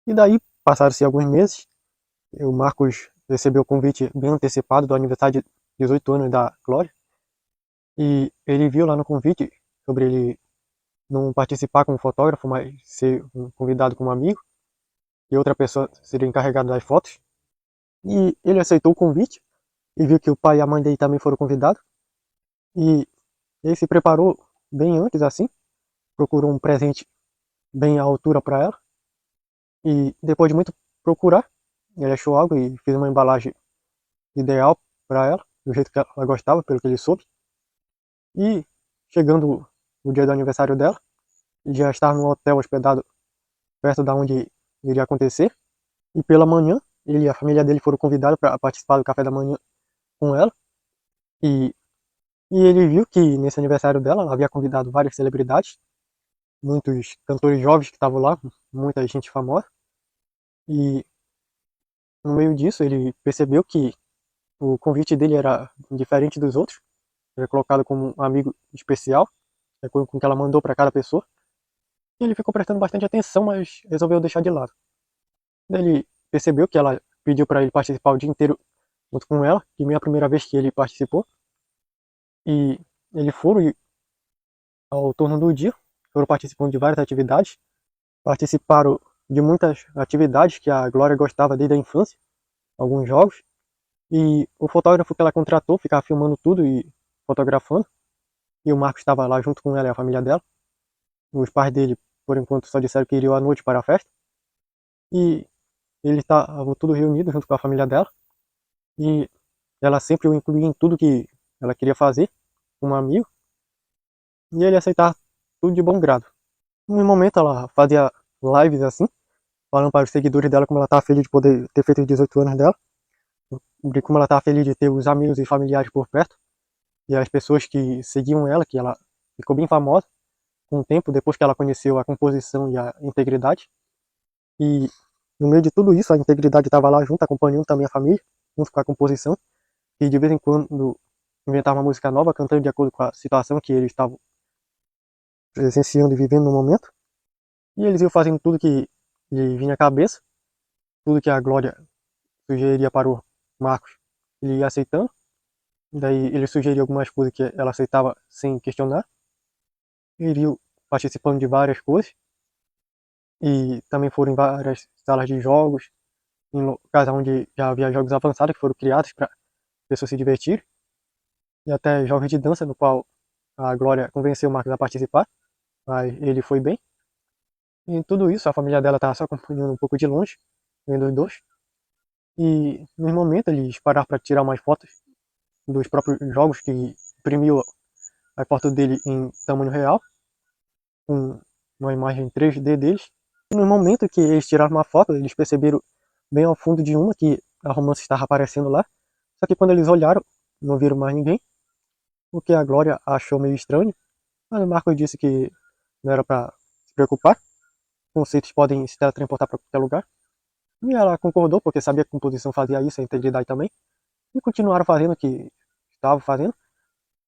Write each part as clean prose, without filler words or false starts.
E daí, passaram-se alguns meses, o Marcos recebeu o convite bem antecipado do aniversário de 18 anos da Glória, e ele viu lá no convite sobre ele não participar como fotógrafo, mas ser um convidado como amigo, e outra pessoa seria encarregada das fotos. E ele aceitou o convite e viu que o pai e a mãe dele também foram convidados. E ele se preparou bem antes, assim, procurou um presente bem à altura para ela. E depois de muito procurar, ele achou algo e fez uma embalagem ideal para ela, do jeito que ela gostava, pelo que ele soube. E chegando o dia do aniversário dela, já estava no hotel hospedado perto da onde iria acontecer. E pela manhã, ele e a família dele foram convidados para participar do café da manhã com ela. E, e ele viu que nesse aniversário dela, ela havia convidado várias celebridades, muitos cantores jovens que estavam lá, muita gente famosa. E no meio disso, ele percebeu que o convite dele era diferente dos outros, era colocado como um amigo especial, de acordo com o que ela mandou para cada pessoa. E ele ficou prestando bastante atenção, mas resolveu deixar de lado. Daí ele percebeu que ela pediu para ele participar o dia inteiro junto com ela, que nem a primeira vez que ele participou. E eles foram e, ao torno do dia, foram participando de várias atividades, participaram de muitas atividades que a Glória gostava desde a infância, alguns jogos. E o fotógrafo que ela contratou ficava filmando tudo e fotografando. E o Marcos estava lá junto com ela e a família dela. Os pais dele, por enquanto, só disseram que iriam à noite para a festa. E eles estavam tudo reunidos junto com a família dela. E ela sempre o incluía em tudo que ela queria fazer, como amigo. E ele aceitava tudo de bom grado. No momento ela fazia lives assim, falando para os seguidores dela como ela estava feliz de poder ter feito os 18 anos dela. De como ela estava feliz de ter os amigos e familiares por perto. E as pessoas que seguiam ela, que ela ficou bem famosa com o tempo, depois que ela conheceu a composição e a integridade. E no meio de tudo isso, a integridade estava lá junto, acompanhando também a família, junto com a composição, e de vez em quando inventava uma música nova, cantando de acordo com a situação que eles estavam presenciando e vivendo no momento. E eles iam fazendo tudo que lhe vinha à cabeça, tudo que a Glória sugeria para o Marcos, ele ia aceitando. Daí ele sugeria algumas coisas que ela aceitava sem questionar. Ele ia participando de várias coisas. E também foram em várias salas de jogos, em locais onde já havia jogos avançados que foram criados para pessoas se divertirem. E até jogos de dança, no qual a Glória convenceu o Marcos a participar, mas ele foi bem. E em tudo isso, a família dela estava só acompanhando um pouco de longe, vendo os dois. E no momento eles pararam para tirar umas fotos dos próprios jogos, que imprimiu a foto dele em tamanho real, com uma imagem 3D deles. E no momento que eles tiraram uma foto, eles perceberam bem ao fundo de uma que a Romance estava aparecendo lá. Só que quando eles olharam, não viram mais ninguém, o que a Glória achou meio estranho. Mas o Marcos disse que não era para se preocupar, conceitos podem se teletransportar para qualquer lugar. E ela concordou, porque sabia que a composição fazia isso, a integridade também. E continuaram fazendo o que estavam fazendo.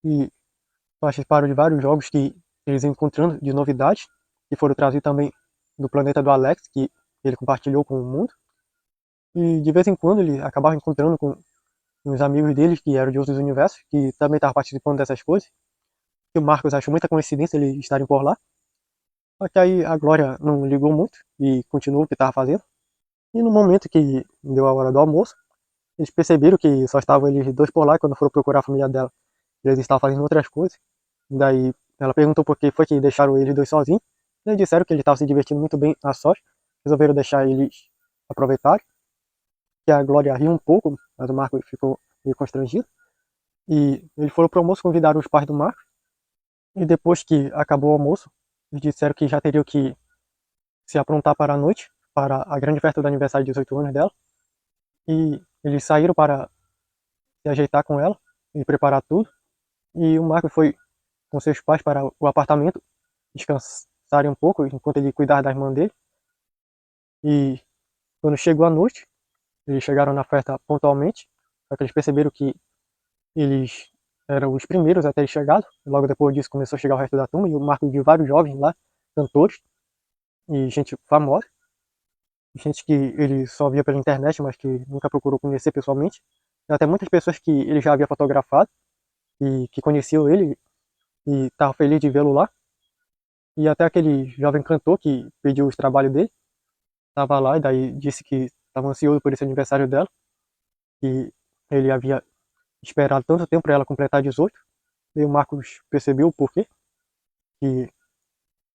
E participaram de vários jogos que eles encontrando de novidades, que foram trazidos também do planeta do Alex, que ele compartilhou com o mundo. E de vez em quando ele acabava encontrando com uns amigos deles que eram de outros universos, que também estavam participando dessas coisas. E o Marcos achou muita coincidência eles estarem por lá. Só que aí a Glória não ligou muito e continuou o que estava fazendo. E no momento que deu a hora do almoço, eles perceberam que só estavam eles dois por lá, e quando foram procurar a família dela, eles estavam fazendo outras coisas. Daí ela perguntou por que foi que deixaram eles dois sozinhos. Eles disseram que eles estavam se divertindo muito bem a sós, resolveram deixar eles aproveitarem. Que a Glória riu um pouco, mas o Marco ficou meio constrangido. E eles foram pro almoço, convidaram os pais do Marco. E depois que acabou o almoço, eles disseram que já teriam que se aprontar para a noite, para a grande festa do aniversário de 18 anos dela. E eles saíram para se ajeitar com ela e preparar tudo. E o Marco foi com seus pais para o apartamento descansarem um pouco enquanto ele cuidava da irmã dele. E quando chegou a noite, eles chegaram na festa pontualmente, só que eles perceberam que eles eram os primeiros a terem chegado. Logo depois disso começou a chegar o resto da turma e o Marco viu vários jovens lá, cantores e gente famosa. gente que ele só via pela internet, mas que nunca procurou conhecer pessoalmente. E até muitas pessoas que ele já havia fotografado e que conheciam ele e estavam felizes de vê-lo lá. E até aquele jovem cantor que pediu os trabalhos dele, estava lá e daí disse que estava ansioso por esse aniversário dela, que ele havia esperado tanto tempo para ela completar 18. E o Marcos percebeu o porquê, que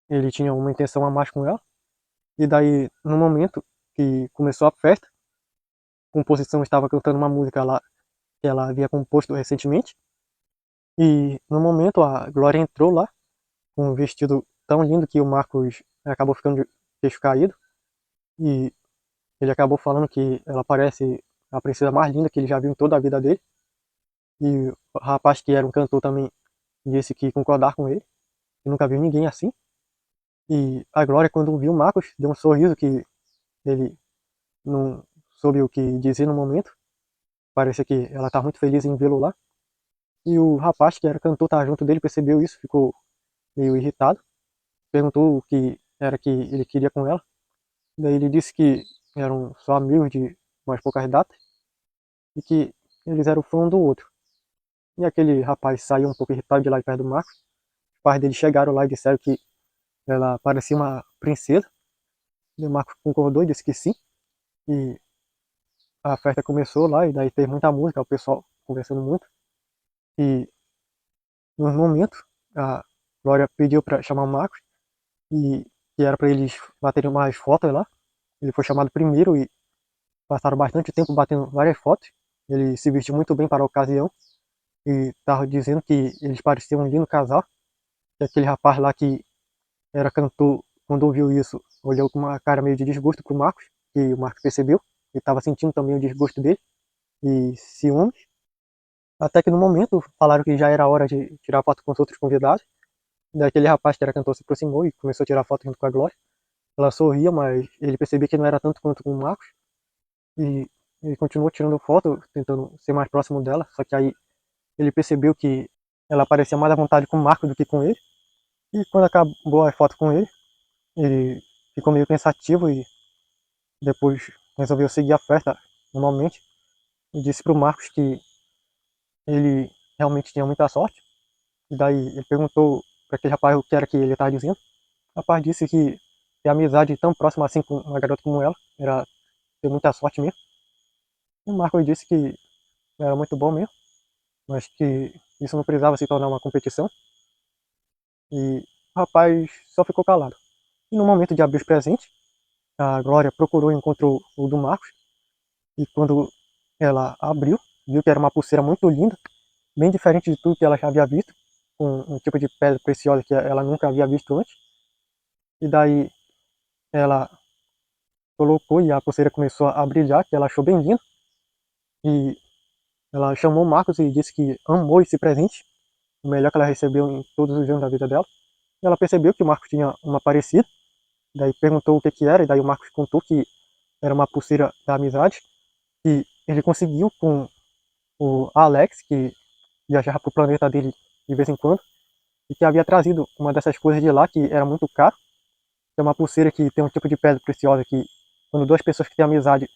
ele tinha uma intenção a mais com ela. E daí, no momento que começou a festa, a composição estava cantando uma música lá que ela havia composto recentemente. E no momento a Glória entrou lá com um vestido tão lindo que o Marcos acabou ficando de queixo caído. E ele acabou falando que ela parece a princesa mais linda que ele já viu em toda a vida dele. E o rapaz que era um cantor também disse que concordar com ele, que nunca viu ninguém assim. E a Glória, quando viu o Marcos, deu um sorriso que ele não soube o que dizer no momento. Parecia que ela estava muito feliz em vê-lo lá. E o rapaz que era cantor, estava junto dele, percebeu isso, ficou meio irritado. Perguntou o que era que ele queria com ela. Daí ele disse que eram só amigos de umas poucas datas e que eles eram fã um do outro. E aquele rapaz saiu um pouco irritado de lá de perto do Marcos. Os pais dele chegaram lá e disseram que ela parecia uma princesa. E o Marcos concordou e disse que sim. E a festa começou lá e daí teve muita música, o pessoal conversando muito. E no momento a Glória pediu para chamar o Marcos e que era para eles baterem mais fotos lá. Ele foi chamado primeiro e passaram bastante tempo batendo várias fotos. Ele se vestiu muito bem para a ocasião e estava dizendo que eles pareciam um lindo casal. E aquele rapaz lá que era cantor, quando ouviu isso, olhou com uma cara meio de desgosto pro Marcos, que o Marcos percebeu. Ele estava sentindo também o desgosto dele e ciúmes. Até que no momento falaram que já era hora de tirar foto com os outros convidados. Daí aquele rapaz que era cantor se aproximou e começou a tirar foto junto com a Glória. Ela sorria, mas ele percebia que não era tanto quanto com o Marcos. E ele continuou tirando foto, tentando ser mais próximo dela. Só que aí ele percebeu que ela parecia mais à vontade com o Marcos do que com ele. E quando acabou a foto com ele, ele ficou meio pensativo e depois resolveu seguir a festa normalmente. E disse pro Marcos que ele realmente tinha muita sorte. E daí ele perguntou para aquele rapaz o que era que ele estava dizendo. O rapaz disse que ter amizade tão próxima assim com uma garota como ela era ter muita sorte mesmo. E o Marcos disse que era muito bom mesmo, mas que isso não precisava se tornar uma competição. E o rapaz só ficou calado. E no momento de abrir os presentes, a Glória procurou e encontrou o do Marcos. E quando ela abriu, viu que era uma pulseira muito linda, bem diferente de tudo que ela já havia visto, com um tipo de pedra preciosa que ela nunca havia visto antes. E daí ela colocou e a pulseira começou a brilhar, que ela achou bem lindo. E ela chamou o Marcos e disse que amou esse presente, o melhor que ela recebeu em todos os anos da vida dela. E ela percebeu que o Marcos tinha uma parecida, daí perguntou o que que era, e daí o Marcos contou que era uma pulseira da amizade, que ele conseguiu com o Alex, que viajava para o planeta dele de vez em quando, e que havia trazido uma dessas coisas de lá que era muito caro, que é uma pulseira que tem um tipo de pedra preciosa que quando duas pessoas que têm amizade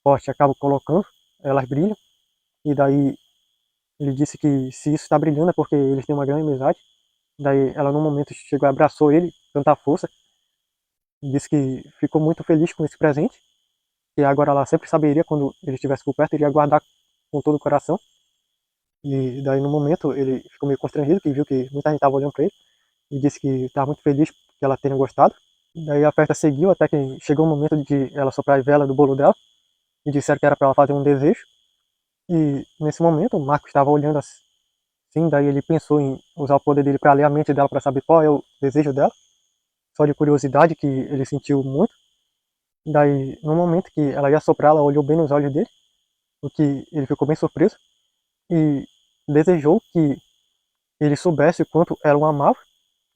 forte acabam colocando, elas brilham, e daí ele disse que se isso está brilhando é porque eles têm uma grande amizade. Daí ela no momento chegou e abraçou ele, com tanta força, e disse que ficou muito feliz com esse presente, que agora ela sempre saberia quando ele estivesse por perto, iria guardar com todo o coração. E daí no momento ele ficou meio constrangido, que viu que muita gente estava olhando para ele, e disse que estava muito feliz que ela tenha gostado. Daí a festa seguiu até que chegou o momento de ela soprar a vela do bolo dela, e disseram que era para ela fazer um desejo. E nesse momento o Marcos estava olhando assim, daí ele pensou em usar o poder dele para ler a mente dela para saber qual é o desejo dela, só de curiosidade que ele sentiu muito. Daí no momento que ela ia soprar, ela olhou bem nos olhos dele, o que ele ficou bem surpreso e desejou que ele soubesse o quanto ela o amava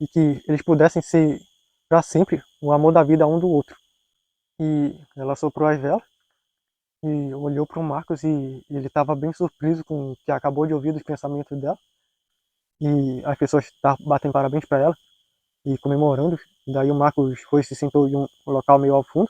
e que eles pudessem ser para sempre o amor da vida um do outro. E ela soprou as velas e olhou para o Marcos e ele estava bem surpreso com o que acabou de ouvir dos pensamentos dela. E as pessoas batendo parabéns para ela e comemorando. Daí o Marcos foi e se sentou em um local meio ao fundo